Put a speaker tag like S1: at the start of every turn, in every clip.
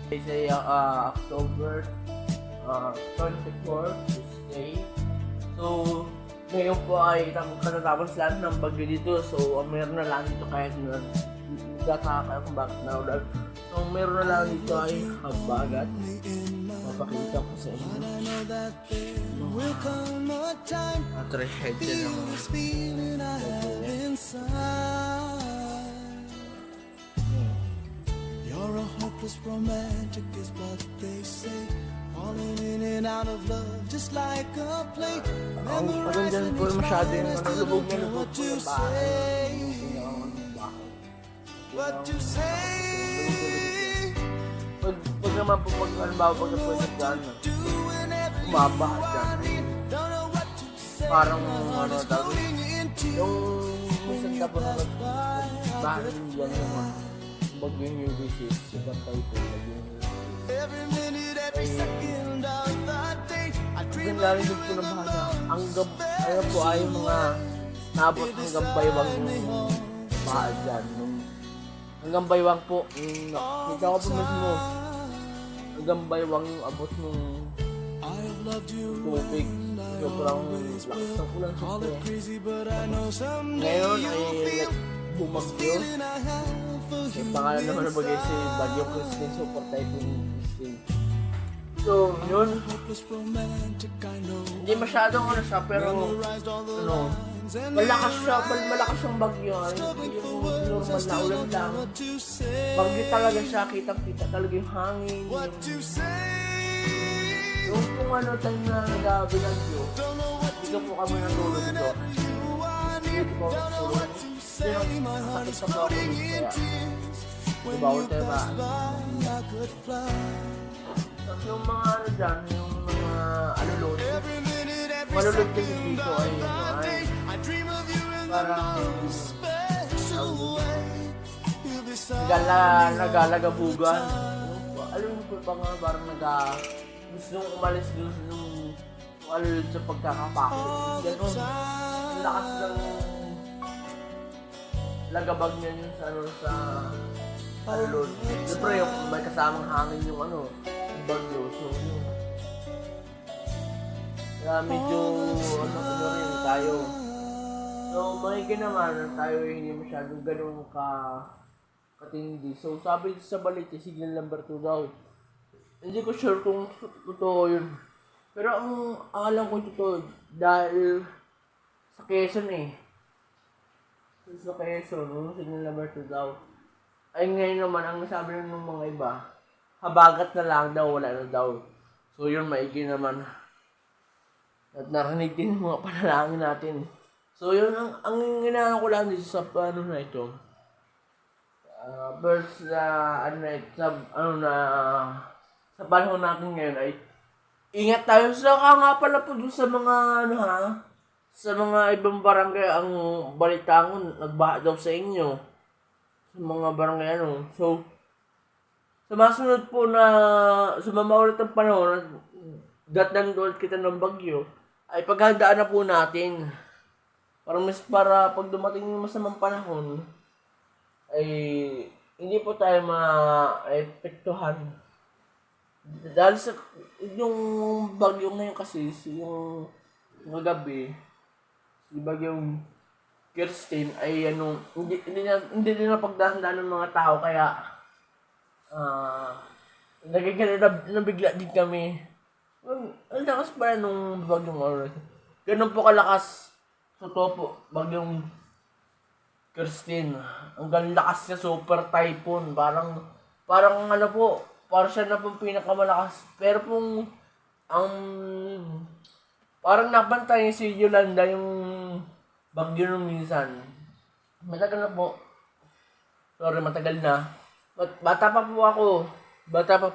S1: Say October 24 Tuesday. So ngayon po ay katatapos lang ng bagyo dito. So meron na lang dito kahit na nagkakakaya kung bakit naulan. So meron na lang dito ay habagat. Mapakita ko sa inyo. Trash din ang
S2: You're a hopeless romantic is what they say. Falling in and out of love just like a play.
S1: ang dyan po masyado yung lubog na lubog po yung bahay.
S2: What you say?
S1: Pag naman po halimbawa pag napunod dyan, kumabahat dyan. Parang daw yung minsan na po na nagbahan dyan yung bagyong Ulysses, si Bantay po, bagyong Ulysses. Lalo din po na bahala. Ano po ay mga nabot hanggang baywang yung baha dyan. Hanggang baywang po, kita ko po mismo, hanggang baywang yung abot ng tubig. Sobrang lakas ng ulan siyempre. Ngayon ay bumagyo. Yung pangalan naman na bagay si Bagyong Christine, Super Typhoon Christine. So, yun. Hindi masyadong siya, pero malakas siya, malakas siyang bagyo. Hindi yung normal na ulan lang. Bagyo talaga siya, kitang-kita talaga yung hangin. Yung kung time na nag-binagyo, dito po kami natulog dito. Dito po natulog. Nakakit sa po ako kaya bawal tayo ba? Tapos yung mga dyan, yung mga alulod. Malulod kasi dito ay parang nagalagabugan. Alam mo pa nga parang gusto umalis nung alulod sa pagkakapakot. Ganon. Ang lakas ng lagabag niya yun sa alulod. Siyempre yung may kasamang hangin yung yung bagyo. So yun. Kaya medyo rin tayo. So maigi naman tayo hindi masyadong ganun katindi. So sabi sa balita, signal number 2 daw. Hindi ko sure kung totoo yun. Pero ang alam ko totoo dahil sa Quezon sa Quezon, signal number 2 daw. Ay ngayon naman, ang nasabi ng mga iba, habagat na lang daw, wala na daw. So yun, maigi naman. At narinig din yung mga panalangin natin. So yun, ang ginagawa ko lang dito sa na ito. First sa panahon natin ngayon ay ingat tayo. Saka nga pala po dun sa mga sa mga ibang barangay ang balitangon nagbaha daw sa inyo. Sa mga barangay So sa masunod po na sumamaulit ang panahon datang doon kita ng bagyo ay paghandaan na po natin. Para pag dumating yung masamang panahon ay hindi po tayo maepektuhan. Dahil sa yung bagyo ngayon kasi, yung gabi, si bagyong Kirsten ay hindi na pagdahandaan ng mga tao kaya nabigla din kami. Ang lakas pa nung bagyong oras. Ganun po kalakas sa topo, bagyong Kirsten. Ang lakas niya, super typhoon. Parang parang siya na pong pinakamalakas. Pero parang napantay si Yolanda yung bagyo nung minsan. Matagal na po. Sorry, matagal na. Bata pa po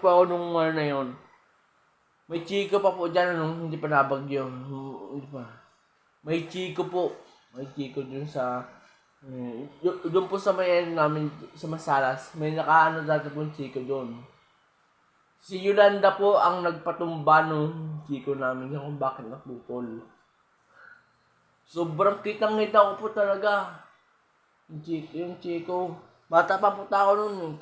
S1: ako nung na yun. May chiko pa po dyan hindi pa nabagyo. Hindi pa. May chiko po. May chiko dun sa doon po sa may namin sa Masalas. May dati po chiko doon. Si Yolanda po ang nagpatumba nung chiko namin kung bakit naputol. Sobrang kitang-kita ko po talaga. Yung chiko. Bata pa po ako noon.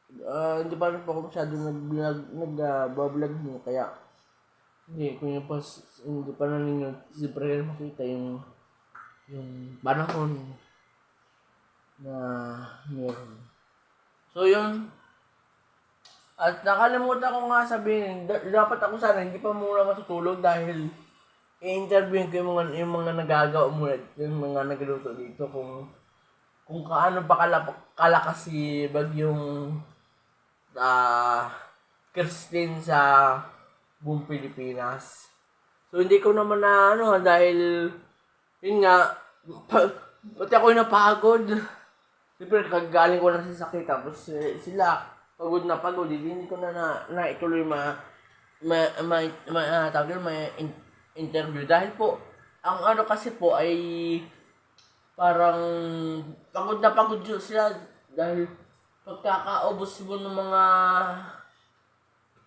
S1: Hindi pa rin po ako masyado nag-vlog mo, kaya hindi ko yung hindi pa na ninyo siyempre makita yung panahon na meron. So yun, at nakalimutan ko nga sabihin, dapat ako sana hindi pa muna matutulog dahil i-interviewin ko yung mga nagagawa muna, yung mga nagluto dito kung kaano ba kalakas si Bagyong Christine sa buong Pilipinas. So hindi ko naman na dahil yun nga, pati ako yung napagod. Siyempre, kagaling ko na sa sakit. Tapos sila, pagod na pagod. Hindi ko na ituloy interview. Dahil po, ang kasi po ay parang pagod na pagod yun sila. Dahil pagkakaubos mo ng mga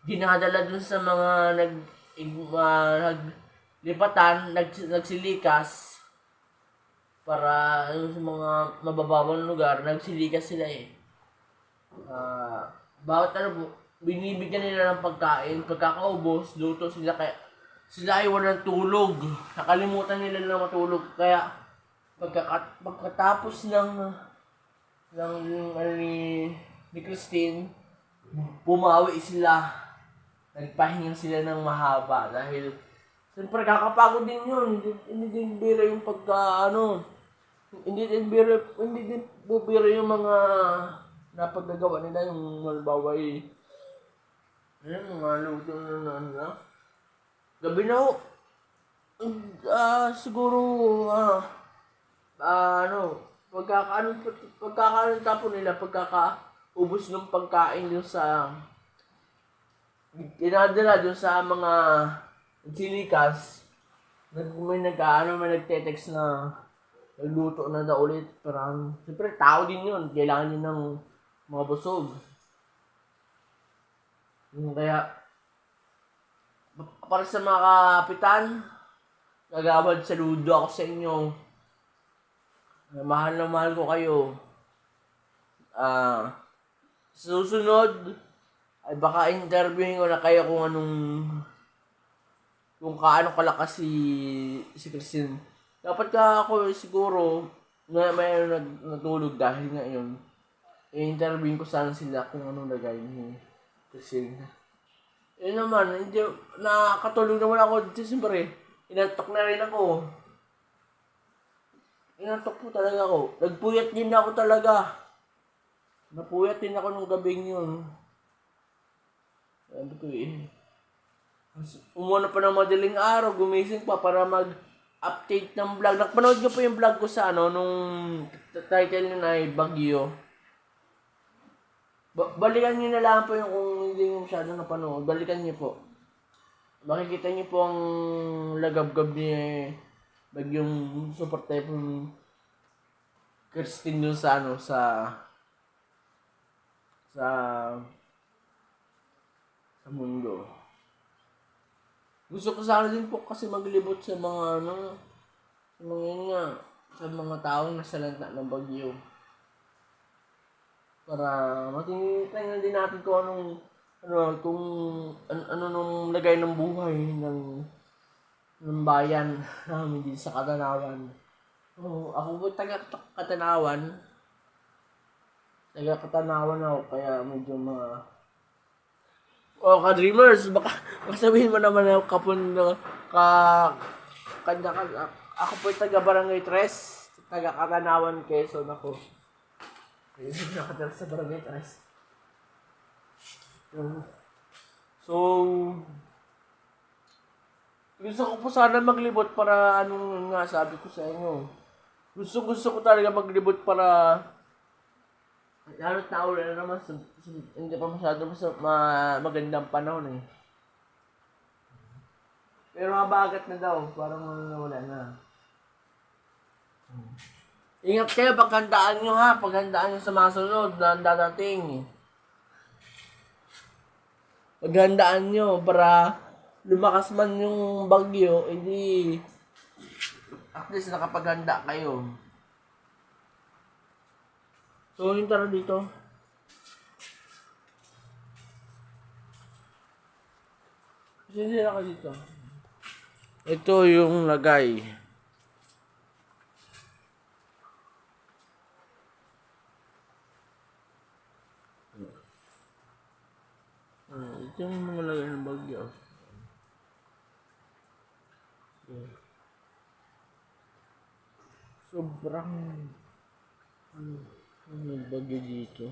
S1: dinadala dun sa mga naglipatan, nagsilikas para sa mga mababawang lugar, nagsilikas sila bawat binibigyan nila ng pagkain, pagkakaubos, luto sila, kaya sila ay walang tulog, nakalimutan nila na matulog, kaya pagkatapos ni Christine, bumawi sila, nagpahinga sila ng mahaba dahil siyempre kakapagod din yun, hindi din bira yung hindi din bubira yung mga napaggagawa nila, yung halimbawa mga luto na gabi na ho, siguro pagkakaano tapon nila, pagkakaubos ng pagkain dun sa dinadala dun sa mga silikas, may nagte-text na nagluto na daw ulit. Parang, siyempre tao din yun, kailangan din ng mga busog. Kaya, para sa mga kapitan, nagabad saludo ako sa inyo. Mahal na mahal ko kayo. Susunod, ay baka interviewin ko na kayo kung kaano kalakas si Christine. Dapat ka ako siguro na may natulog dahil nga yun. I-interviewin ko sana sila kung anong lagay ni Christine. Yun naman, hindi, nakatulog naman ako dito siyempre. Inantok na rin ako. Inantok po talaga ako. Nagpuyat din ako talaga. Napuyat din ako nung gabing yun. Sabi ko umuna pa ng madaling araw, gumising pa para mag-update ng vlog. Napanood nyo po yung vlog ko sa nung title nyo na ay Bagyo. Balikan nyo na lang po yung kung hindi nyo masyado napanood. Balikan nyo po. Makikita nyo po ang lagab-gab ni Bagyong super typhoon Christine dun sa sa mundo. Gusto ko sana din po kasi maglibot sa mga sa mga taong nasalanta ng bagyo. Para matingnan din natin kung ano nung lagay ng buhay ng bayan namin dito sa Katanawan. Ako po taga-Katanawan. Taga-Katanawan ako, kaya medyo ka-dreamers, baka sabihin mo naman ako ako po taga-Barangay 3, taga-Katanawan, Quezon ako. Hindi nakatira sa Barangay 3. So, gusto ko po sana maglibot para anong nga sabi ko sa inyo. Gusto ko talaga maglibot para lalo't naulan na naman, hindi pa masyado magandang panahon Pero mabagat na daw, parang wala na. Ingat kayo, paghandaan nyo paghandaan nyo sa mga sunod na dadating. Paghandaan nyo para lumakas man yung bagyo, hindi at least nakapaghanda kayo. So, yung tara dito. Sisira ka dito. Ito yung lagay. Ito yung mga lagay ng bagyo. Sobrang ano bagyo dito.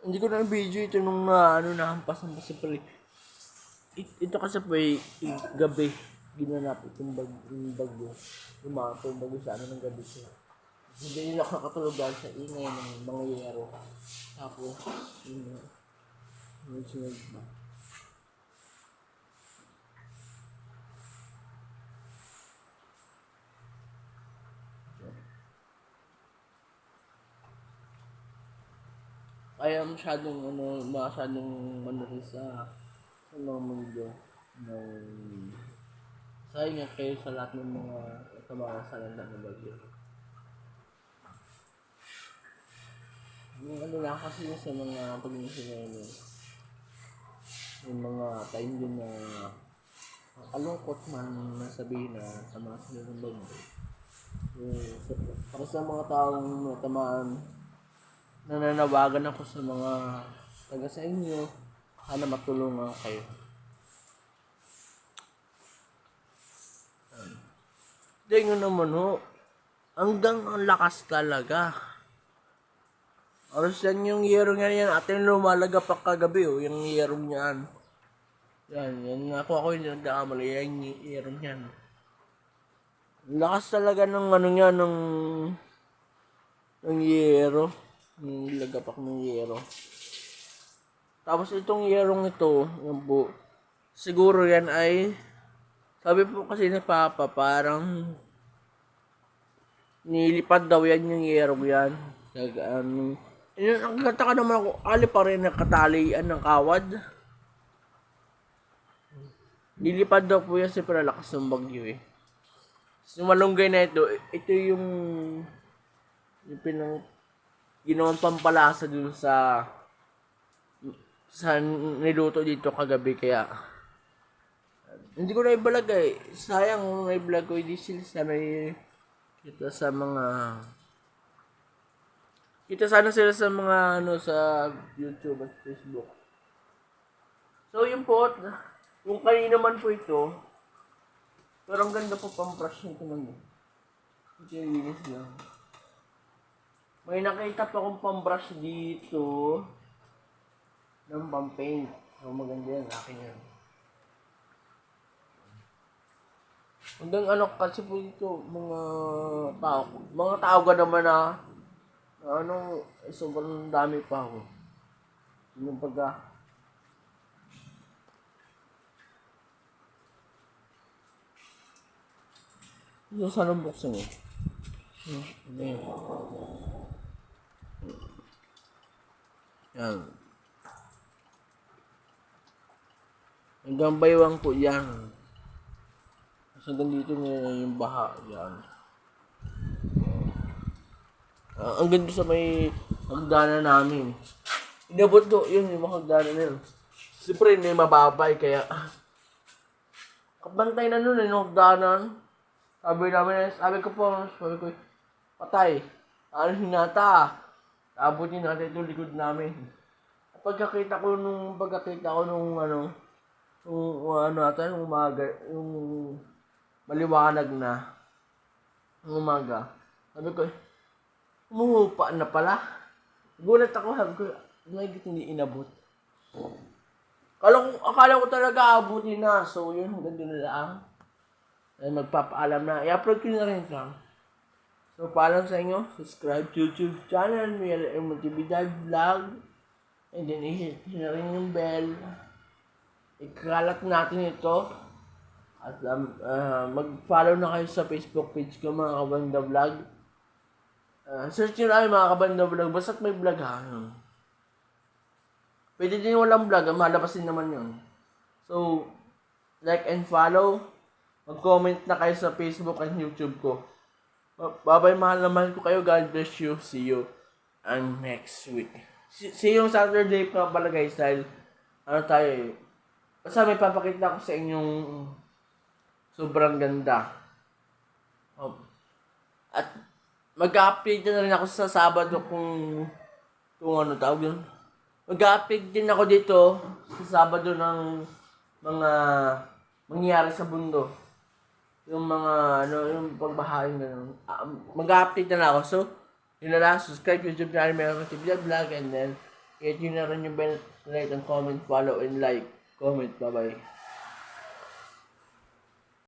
S1: Hindi ko na video ito nung nahampasan pa sa pali. Ito kasi po gabi ginanap itong bagyo. Lumapo yung bagyo sa ng gabi siya. Hindi nila nakakatulog dahil sa ingay ng mga yero. Tapos, sunod ba? Kaya masyadong rin sa mga mundo ng sayang nga kayo sa lahat ng mga salanda ng bagyo. Yung lang kasi sa mga pag-iisip yung mga time din na kalungkot man nasabihin na sa mga sinunod bagyo. Para sa mga taong natamaan, nananawagan ako sa mga taga sa inyo, sana matulungan kayo. Hindi nyo naman hanggang ang lakas talaga. Oras yan yung yerong yan, atin lumalaga pa kagabi yung yerong yan. Yan ako yung nagdakamali, yan yung yerong yan. Lakas talaga ng ng yero. Yung lagapak ng yero. Tapos itong yerong ito, yung po, siguro yan ay, sabi po kasi ni Papa, parang nilipad daw yan yung yerong yan. Ang kataka naman ako, ali pa rin nakatalian ng kawad. Nilipad daw po yan sa pinalakas ng bagyo eh. So malunggay na ito yung ginawang pampalasa dun sa niluto dito kagabi kaya hindi ko na ibalag sayang kung na-vlog ko hindi sila kita sana sila sa mga sa YouTube at Facebook. So yun po, kung kanina man po ito, pero ang ganda po pang-brush nito naman. Ito yung linis lang. May nakita pa akong pang-brush dito ng pang-paint. So maganda yan, akin yan. Hanggang kasi po dito, mga tao ka naman na sobrang dami pa ako. Yung yung sana buksan eh. Yan. Hanggang baywang po yan. Kasi hanggang dito yung baha. Yan. Ang ganda sa may hagdanan namin. Inabot do, yun yung hagdanan na yun. Siyempre, hindi mababay, kaya kabantay na nun yung hagdanan. Sabi ko, patay. Ano hinata? Abutin natin itong likod namin. Pagkakita ko nung umaga, yung maliwanag na, yung umaga. Sabi ko, umuhupa na pala. Gulat ako, sabi ko, hindi inabot. Akala ko talaga abutin na. So yun, hanggang doon na lang. Ay magpapaalam na. I-upload ko na rin lang. So paalam sa inyo. Subscribe to YouTube channel. May Multividay Vlog. And then i-hit na rin yung bell. Ikalat natin ito. At mag-follow na kayo sa Facebook page ko, mga Kabanda Vlog. Search nyo na mga Kabanda Vlog. Basta't may vlog ha. Pwede din walang vlog. Malabasin naman yun. So, like and follow. Mag-comment na kayo sa Facebook and YouTube ko. Bye-bye, mahal na mahal ko kayo. God bless you. See you next week. See you Saturday pa pala guys. Dahil, Basta may papakita ko sa inyong sobrang ganda. At mag-update na rin ako sa Sabado kung ano tawag yun. Mag-update din ako dito sa Sabado ng mga mangyayari sa mundo. Yung mga yung pagbahain gano'n. Mag-update na ako. So, yun na lang. Subscribe YouTube channel Meron Vlog and then hit nyo na rin yung bell, like and comment, follow and like. Comment. Bye-bye.